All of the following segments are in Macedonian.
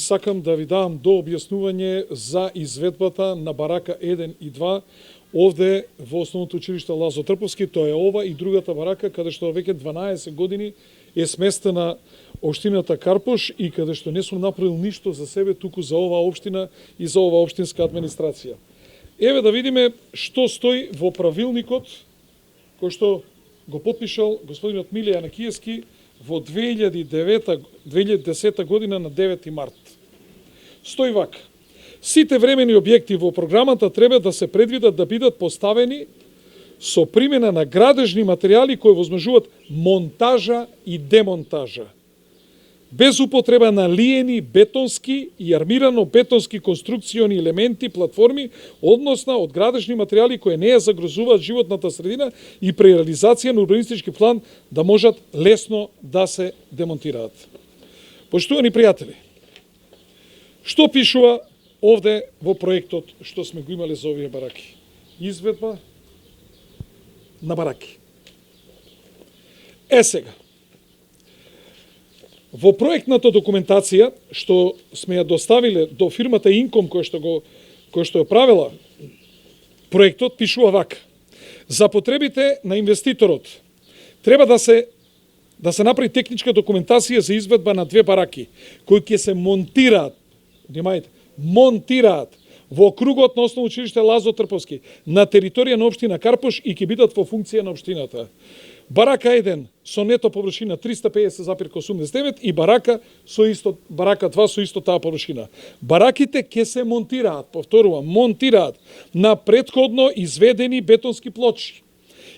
Сакам да ви давам до објаснување за изведбата на барака 1 и 2 овде во Основното училиште Лазо Трповски. Тоа е ова и другата барака, каде што веќе 12 години е сместена општината Карпош и каде што не сум направил ништо за себе, туку за оваа општина и за оваа општинска администрација. Еве да видиме што стои во правилникот кој што го потпишал господинот Миле Јанакиевски во 2010 година на 9 март. Стои вака. Сите времени објекти во програмата треба да се предвидат да бидат поставени со примена на градежни материјали кои возможуваат монтажа и демонтажа, без употреба на лиени, бетонски и армирано-бетонски конструкциони елементи, платформи, односно од градежни материјали кои не ја загрозуваат животната средина и при реализација на урбанистички план да можат лесно да се демонтираат. Поштувани пријатели, што пишува овде во проектот што сме го имале за овие бараки? Изведба на бараки. Сега, во проектната документација што сме ја доставиле до фирмата Инком која што ја правила проектот, пишува вака: за потребите на инвеститорот треба да се направи техничка документација за изведба на две бараки кои ќе се монтираат, монтираат во округот на Основно училиште Лазо Трповски на територија на општина Карпош и ќе бидат во функција на општината. Барака 1 со нето површина 350,89 и барака 2 со исто таа површина. Бараките ќе се монтираат, повторувам, монтираат на претходно изведени бетонски плочи.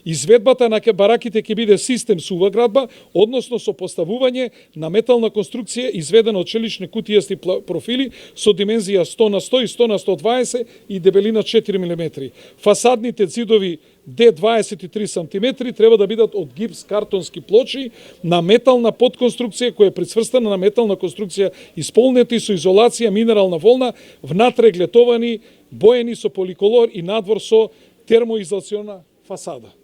Изведбата на бараките ќе биде систем сува градба, односно со поставување на метална конструкција изведена од челични кутијасти профили со димензија 100 на 100 и 100 на 120 и дебелина 4 мм. Фасадните зидови D23 см треба да бидат од гипс картонски плочи на метална подконструкција која е прицврстана на метална конструкција, исполнети со изолација минерална волна, внатре глетовани, боени со поликолор и надвор со термоизолациона фасада.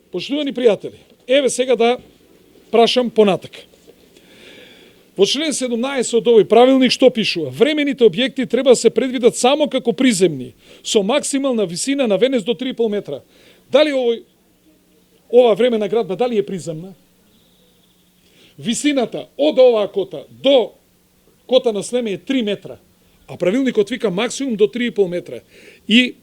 Поштувани пријатели, еве сега да прашам понатака. Во член 17 од овој правилник што пишува? Времените објекти треба да се предвидат само како приземни, со максимална висина на венец до 3,5 метра. Дали ова времена градба, дали е приземна? Висината од оваа кота до кота на Слеме е 3 метра, а правилникот вика максимум до 3,5 метра. И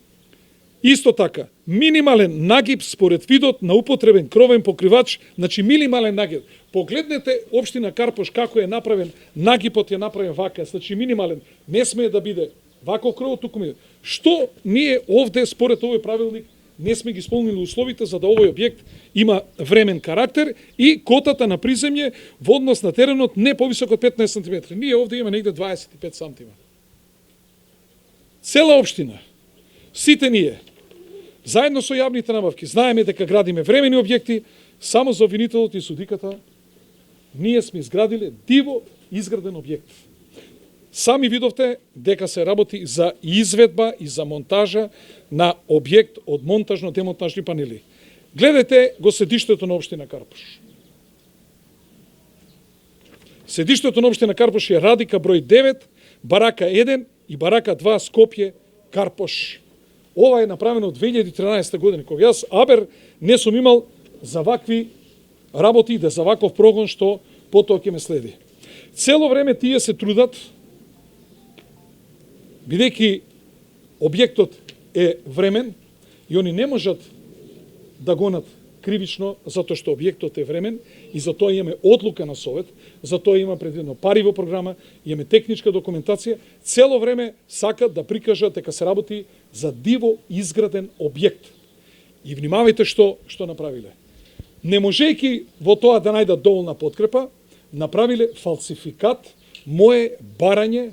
исто така, минимален нагиб според видот на употребен кровен покривач, значи минимален нагиб. Погледнете општина Карпош како е направен, нагибот е направен вака, значи минимален, не смее да биде вако кровот, туку ми. Што ние овде според овој правилник не сме ги исполнили условите за да овој објект има времен карактер и котата на приземје во однос на теренот не повисок од 15 см. Ние овде имаме негде 25 см. Цела општина, сите ние, заедно со јавните набавки, знаеме дека градиме времени објекти, само за обвинителот и судиката, ние сме изградиле диво изграден објект. Сами видовте дека се работи за изведба и за монтажа на објект од монтажно-демонтажни панели. Гледајте го седиштето на општина Карпош. Седиштето на општина Карпош е Радика број 9, барака 1 и барака 2 Скопје, Карпош. Ова е направено од 2013 година, кога јас абер не сум имал за вакви работи, за ваков прогон што потоа ќе ме следи. Цело време тие се трудат, бидејќи објектот е времен и они не можат да гонат кривично затоа што објектот е времен и затоа имаме одлука на совет, затоа има предвидено пари во програма, имаме техничка документација, цело време сакат да прикажат дека се работи за диво изграден објект. И внимавајте што направиле. Не можејќи во тоа да најдат доволна подкрепа, направиле фалсификат, мое барање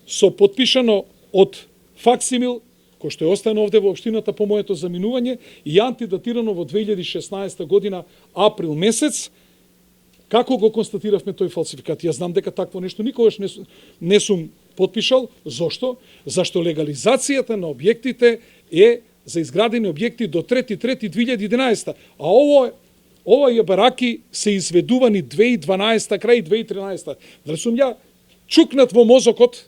со потпишано од факсимил, кој што е оставено овде во општината по моето заминување и антидатирано во 2016 година, април месец. Како го констатиравме тој фалсификат? Јас знам дека такво нешто никогаш не сум потпишал. Зошто? Зашто легализацијата на објектите е за изградени објекти до 3.3.2011. А овие бараки се изведувани 2012, крај 2013. Дали сум ја чукнат во мозокот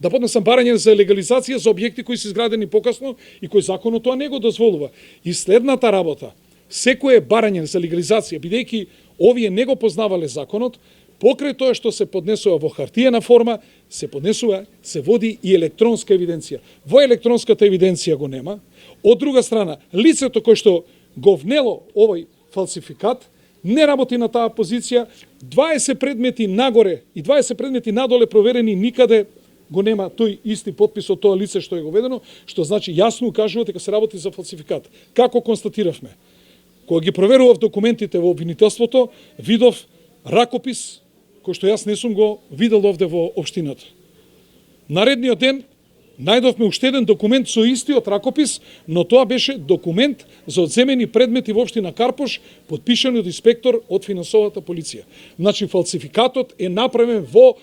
да поднесам барање за легализација за објекти кои се изградени покасно и кои законот тоа не го дозволува. И следната работа, секое барање за легализација, бидејќи овие не го познавале законот, покрај тоа што се поднесува во хартиена форма, се поднесува, се води и електронска евиденција. Во електронската евиденција го нема. Од друга страна, лицето кој што го внело овој фалсификат не работи на таа позиција, 20 предмети нагоре и 20 предмети надоле проверени, никаде го нема тој исти подпис од тоа лице што е го ведено, што значи јасно укажува дека се работи за фалсификат. Како констатиравме? Кога ги проверував документите во обвинителството, видов ракопис кој што јас не сум го видел овде во општината. Наредниот ден најдовме уште еден документ со истиот ракопис, но тоа беше документ за одземени предмети во општина Карпош, подпишан од инспектор од финансовата полиција. Значи, фалсификатот е направен во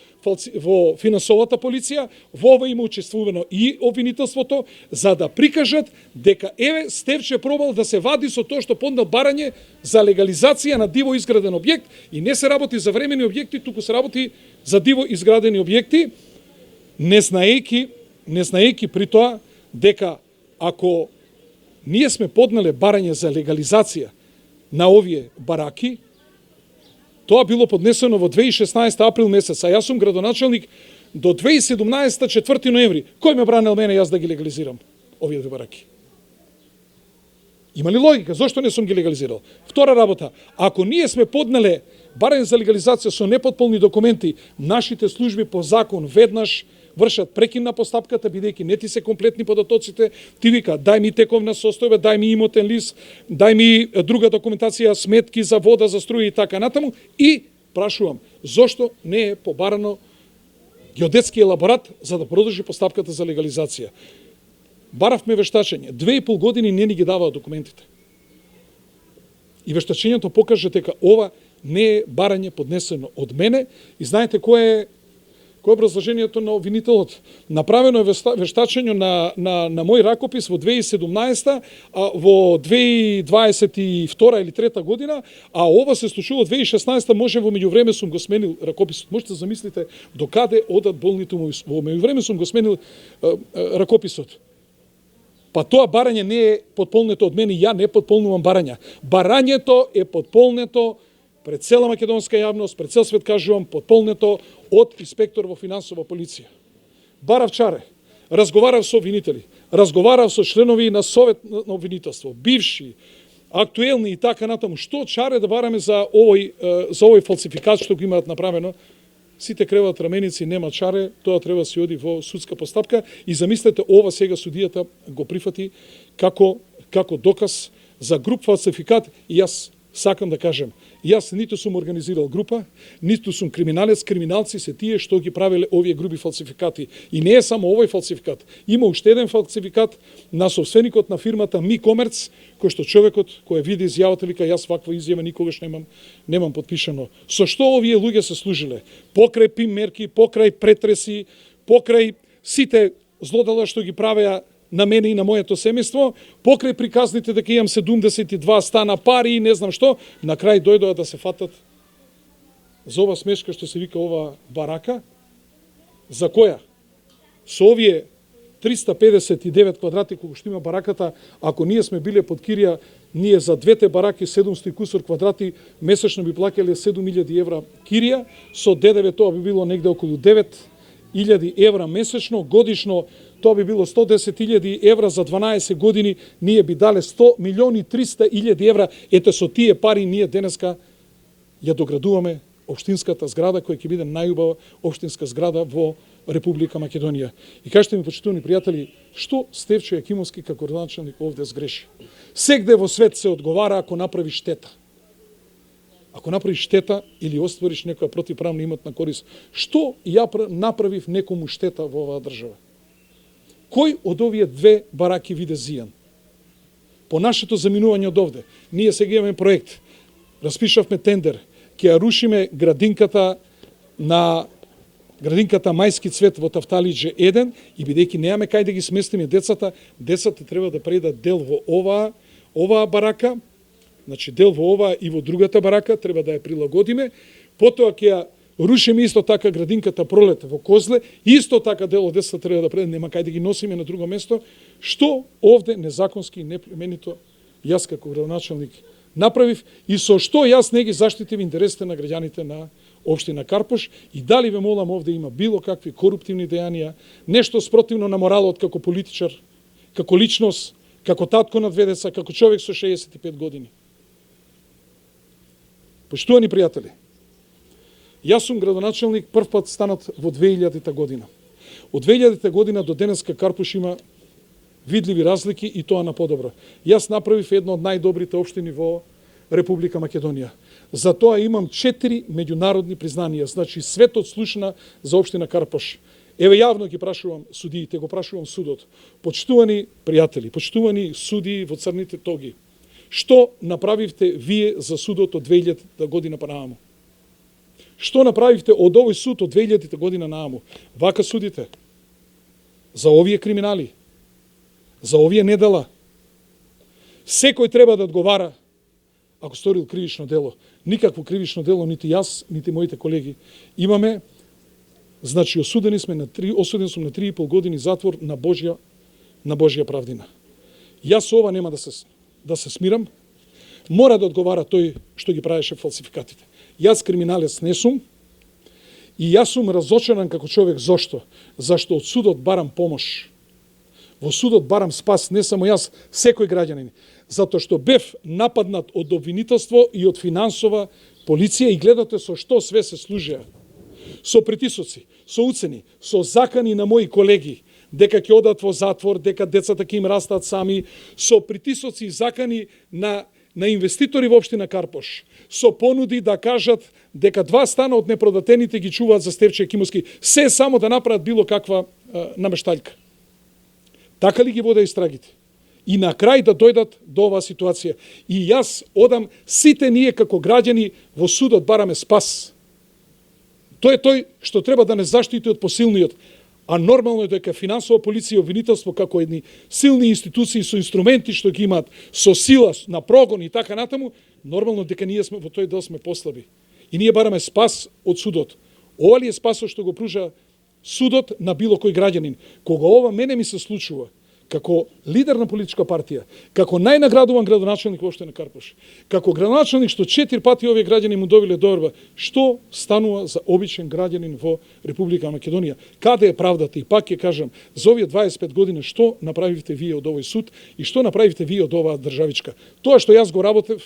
финансовата полиција, во ова има учествувано и обвинителството, за да прикажат дека еве Стевче пробал да се вади со тоа што поднел барање за легализација на диво изграден објект и не се работи за времени објекти, туку се работи за диво изградени објекти, не знаејќи при тоа дека ако ние сме поднеле барање за легализација на овие бараки, тоа било поднесено во 2016 април месец, а јас сум градоначалник до 2017 4 ноември. Кој ме бранел мене јас да ги легализирам овие две бараки? Има ли логика? Зошто не сум ги легализирал? Втора работа, ако ние сме поднеле барање за легализација со непотполни документи, нашите служби по закон веднаш вршат прекин на постапката, бидејќи не ти се комплетни податоците, ти вика, дај ми тековна состојба, дај ми имотен лист, дај ми друга документација, сметки за вода, за струја и така натаму, и прашувам, зошто не е побарано геодетски елаборат за да продолжи постапката за легализација? Баравме вештачење, 2,5 години не ни ги даваа документите. И вештачењето покаже дека ова не е барање поднесено од мене, и знаете кој е образложението на обвинителот? Направено е вештачење на мој ракопис во 2017, во 2022 или 3 година, а ова се случува во 2016, може во меѓувреме сум го сменил ракописот. Можете да замислите докаде одат болните во меѓувреме сум го сменил ракописот. Па тоа барање не е потполнето од мене, ја не потполнувам барања. Барањето е потполнето пред цела македонска јавност, пред цел свет кажувам, потполнето од инспектор во финансова полиција. Барав чаре, разговарав со обвинители, разговарав со членови на совет на обвинителство, бивши, актуелни и така натаму. Што чаре да бараме за овој фалсификат што го имаат направено? Сите креват раменици, нема чаре, тоа треба да се оди во судска постапка и замислете, ова сега судијата го прифати како доказ за груп фалсификат. И јас сакам да кажем, јас ниту сум организирал група, ниту сум криминалец, криминалци се тие што ги правеле овие груби фалсификати. И не е само овој фалсификат. Има уште еден фалсификат на собственикот на фирмата Ми Комерц, кој што човекот кој види изјавата вика, јас ваква изјава никогаш немам подпишано. Со што овие луѓе се служиле? Покрај пим мерки, покрај претреси, покрај сите злодела што ги правеа на мене и на моето семејство, покрај приказните дека имам 72 стана, пари и не знам што, на крај дојдоа да се фатат за ова смешка што се вика ова барака. За која? Со овие 359 квадрати колку што има бараката, ако ние сме биле под кирија, ние за двете бараки 700 и кусур квадрати месечно би плаќале 7000 евра кирија, со ДДВ тоа би било негде околу 9000 евра месечно, годишно тоа би било 110.000 евра за 12 години, ние би дале 100.300.000 евра. Ете со тие пари ние денеска ја доградуваме општинската зграда, која ќе биде најубава општинска зграда во Република Македонија. И кажете ми, почитувани пријатели, што Стевче Јакимовски како градоначалник овде сгреши? Сегде во свет се одговара ако направи штета. Ако направиш штета или оствариш некоја противправна имотна корис, што ја направив некому штета во оваа држава? Кој од овие две бараки виде зијан? По нашето заминување од овде, ние сега имаме проект, распишавме тендер, ќе ја рушиме градинката Мајски цвет во Тафталиџе 1 и бидејќи немаме кај да ги сместиме децата треба да предат дел во оваа барака, значи дел во оваа и во другата барака треба да ја прилагодиме, потоа ќе ја Рушиме исто така градинката Пролет во Козле, исто така дел од деца треба да преде, нема кај да ги носиме на друго место, што овде незаконски и неплеменито јас како градоначалник направив и со што јас не ги заштитив интересите на граѓаните на општина Карпош и дали ве молам овде има било какви коруптивни дејанија, нешто спротивно на моралот како политичар, како личност, како татко на две деца, како човек со 65 години. Поштувани пријатели, јас сум градоначалник прв пат станат во 2000 година. Од 2000 година до денеска Карпош има видливи разлики и тоа на подобро. Јас направив едно од најдобрите општини во Република Македонија. За тоа имам 4 меѓународни признанија, значи светот слушна за општина Карпош. Еве јавно ги прашувам судиите, го прашувам судот. Почитувани пријатели, почитувани судии во црните тоги, што направивте вие за судот од 2000 година па нааму? Што направивте од овој суд од 2000 година нааму? Вака судите за овие криминали, за овие недела. Секој треба да одговара ако сторил кривично дело. Никакво кривично дело нити јас, нити моите колеги имаме. Значи осуден сум на 3,5 години затвор на Божја правдина. Јас ова нема да се смирам. Мора да одговара тој што ги правеше фалсификатите. Јас криминалец не сум и јас сум разочаран како човек. Зошто? Зашто од судот барам помош. Во судот барам спас, не само јас, секој граѓанин. Затоа што бев нападнат од обвинителство и од финансова полиција и гледате со што све се служеа. Со притисоци, со уцени, со закани на мои колеги, дека ќе одат во затвор, дека децата ќе им растат сами, со притисоци и закани на инвеститори во општина Карпош, со понуди да кажат дека 2 стана од непродатените ги чуваат за Стефче Кимовски, се само да направат било каква намештаljка. Така ли ги воде истрагите? И на крај да дојдат до оваа ситуација. И јас одам, сите ние како граѓани во судот бараме спас. Тој е тој што треба да не заштити од посилниот. А нормално е дека финансова полиција и обвинителство како едни силни институции со инструменти што ги имаат, со сила, на прогон и така натаму, нормално дека ние сме во тој дел сме послаби. И ние бараме спас од судот. Ова ли е спасот што го пружа судот на било кој граѓанин? Кога ова мене ми се случува, како лидер на политичка партија, како најнаградуван градоначалник во општина Карпош, како градоначалник што 4 пати овие граѓани му добиле доверба, што станува за обичен граѓанин во Република Македонија? Каде е правдата? И пак ќе кажам, за овие 25 години што направивте вие од овој суд и што направивте вие од оваа државичка? Тоа што јас го работев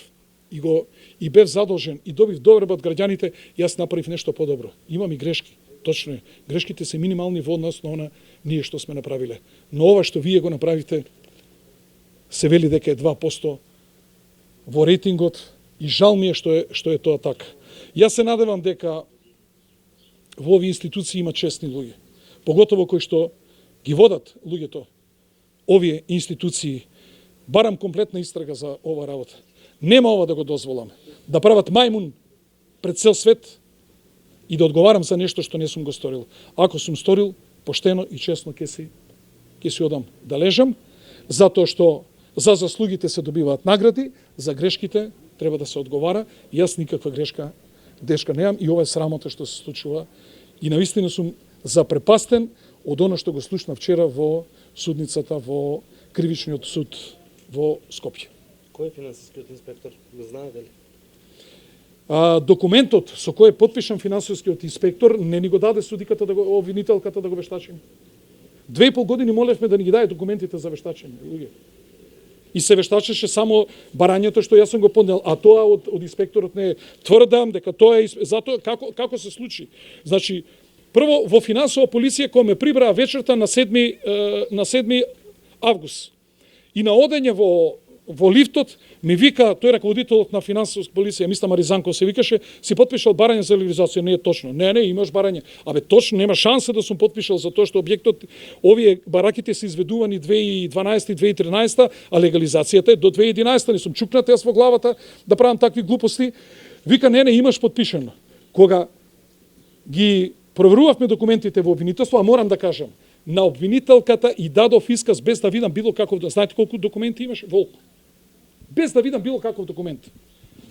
и бев задолжен и добив доверба од граѓаните, јас направив нешто подобро. Имам и грешки. Точно е. Грешките се минимални во однос на она ние што сме направиле. Но ова што вие го направите се вели дека е 2% во рейтингот и жал ми е што е тоа така. Јас се надевам дека во овие институции има честни луѓе. Поготово кои што ги водат луѓето овие институции. Барам комплетна истрага за ова работа. Нема ова да го дозволам. Да прават мајмун пред цел свет и да одговарам за нешто што не сум го сторил. Ако сум сторил, поштено и честно ќе си одам да лежам, затоа што за заслугите се добиваат награди, за грешките треба да се одговара. Јас никаква грешка немам и ова е срамота што се случува. И навистина сум запрепастен од оно што го слушнав вчера во судницата во Кривичниот суд во Скопје. Кој е финансискиот инспектор? Го знаете ли? Документот со кој е потпишан финансискиот инспектор не ни го даде судиката, обвинителката да го вештачиме. 2,5 години молевме да ни ги даде документите за вештачење, луѓе. И се вештачеше само барањето што јас сум го поднел, а тоа од инспекторот не е. Тврдам дека тоа е затоа како се случи. Значи, прво во финансова полиција која ме прибраа вечерта на 7 август. И на одење во лифтот ми вика, тој раководителот на финансовска полиција, мисля Маризанко се викаше, си потпишал барање за легализација. Не е точно. Не, имаш барање. Абе точно нема шанса да сум потпишал за тоа што објектот, овие бараките се изведувани 2012 и 2013, а легализацијата е до 2011. Не сум чукнат јас во главата да правам такви глупости. Вика не, имаш потпишано. Кога ги проверувавме документите во обвинителство, а морам да кажам, на обвинителката и дадов исказ без да видам било каков, знаете колку документи имаше? Волку. Без да видам било каков документ.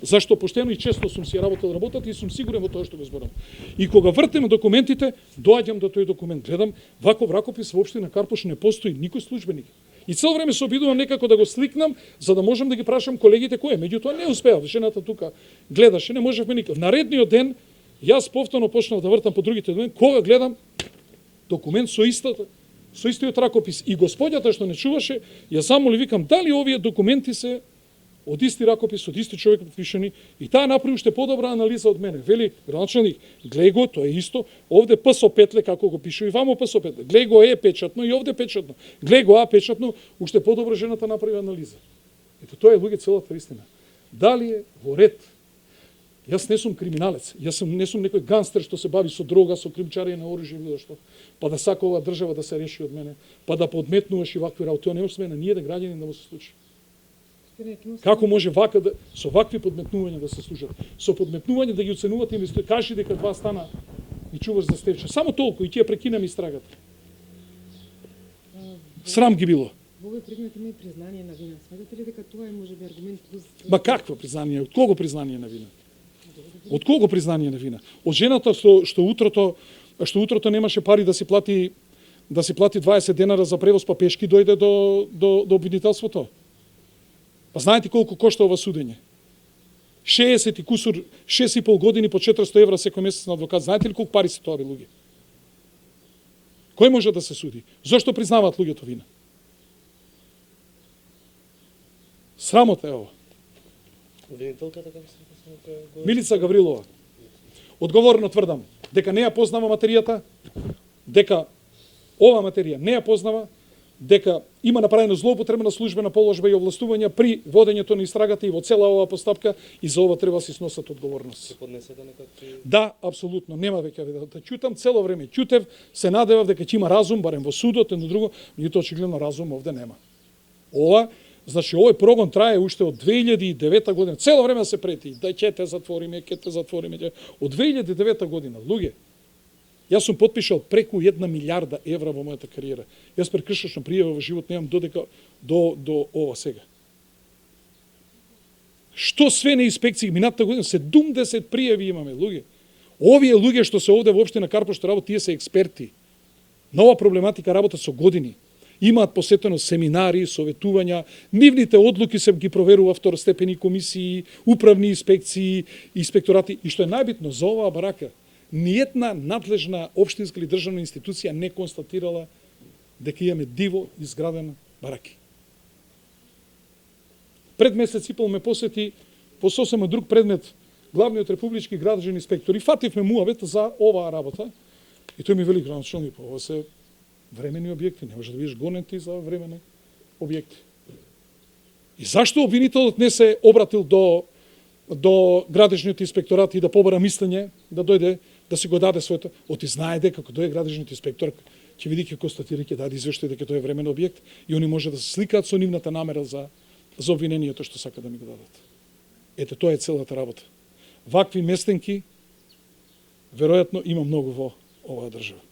Зашто поштено и често сум си работел работата и сум сигурен во тоа што го зборам. И кога вртем документите, доаѓам до тој документ, гледам, ваков ракопис во општина Карпош не постои никој службеник. И цел време се обидувам некако да го сликнам, за да можам да ги прашам колегите кој е. Меѓутоа не успеав, жената тука гледаше, не можевме никак. Наредниот ден, јас повторно почнав да вртам по другите ден, кога гледам документ со истиот ракопис. И господјата што не чуваше, ја замоли, викам, дали овие документи се од исти ракопис, од исти човек пишани, и таа направи уште подобра анализа од мене. Вели, градоначалник, глеј го, тоа е исто, овде П со петле, како го пише, и вамо П со петле. Глеј го Е печатно и овде печатно. Глеј го А печатно, уште подобро жената направи анализа. Ето тоа е, луѓе, целата истина. Дали е во ред? Јас не сум криминалец, не сум некој ганстер што се бави со дрога, со кримчарење на оружје или што, па да сака ова држава да се реши од мене, па да подметнуваш и вакви работи. Тоа не може сме на ниеден граѓанин да му се случи. Како може вака да, со вакви подметнувања да се служат? Со подметнување да ги оценувате инвеститори, кажи дека два стана и чуваш за Стевче. Само толку и ќе прекинам истрагата. Срам ги било. Во овој предмет има и признание на вина. Смятате ли дека тоа е можеби аргумент плюс? Ма какво признание? Од кого признание на вина? Од кого признание на вина? Од жената што утрото немаше пари да си плати 20 денара за превоз па пешки дојде до обвинителството. Па знаете колку кошта ова судење? 60 и кусур, 6,5 години по 400 евра секој месец на адвокат. Знаете ли колку пари се тоа, луѓе? Кој може да се суди? Зошто признаваат луѓето вина? Срамота е ова. Обвинителката како се го... Милица Гаврилова. Одговорно тврдам дека не ја познава материјата, дека ова материја не ја познава, дека има направено злоупотреба на службена положба и овластувања при водењето на истрагата и во цела оваа постапка, и за ова треба да се сносат одговорност. Се поднесете некакви... Да, апсолутно, нема веќе да ќутам, цело време ќутев, се надевав дека ќе има разум, барем во судот, едно друго, меѓутоа очигледно разум овде нема. Ова, значи, овој прогон трае уште од 2009 година, цело време се прети, да ќе те затвориме, од 2009 година, луѓе. Јас сум потпишал преку 1 милиарда евра во мојата кариера. Јас прекршачно пријава во живот немам додека до ова сега. Што све на инспекции минатата година, 70 пријави имаме, луѓе. Овие луѓе што се овде во општина Карпош што работат, тие се експерти. На ова проблематика работат со години. Имаат посетено семинари, советувања, нивните одлуки се ги проверува второстепени комисии, управни инспекции, инспекторати. И што е најбитно за оваа барака, ниједна надлежна општинска или државна институција не констатирала дека имаме диво изградена бараки. Пред месец и пол ме посети по сосема друг предмет главниот републички градежен инспектор и фативме муабет за оваа работа. И тој ми вели, градоначалник, ова се времени објекти, не може да бидеш гонен ти за времени објекти. И зашто обвинителот не се обратил до градежниот инспекторат и да побара мислење, да дојде, да си го даде своето, оти знае дека кога дојде градежниот инспектор, ќе види, ќе констатира, ќе даде извештај дека тоа е времен објект и они може да се сликаат со нивната намера за обвинението што сака да ми го дадат. Ете, тоа е целата работа. Вакви местенки веројатно има многу во оваа држава.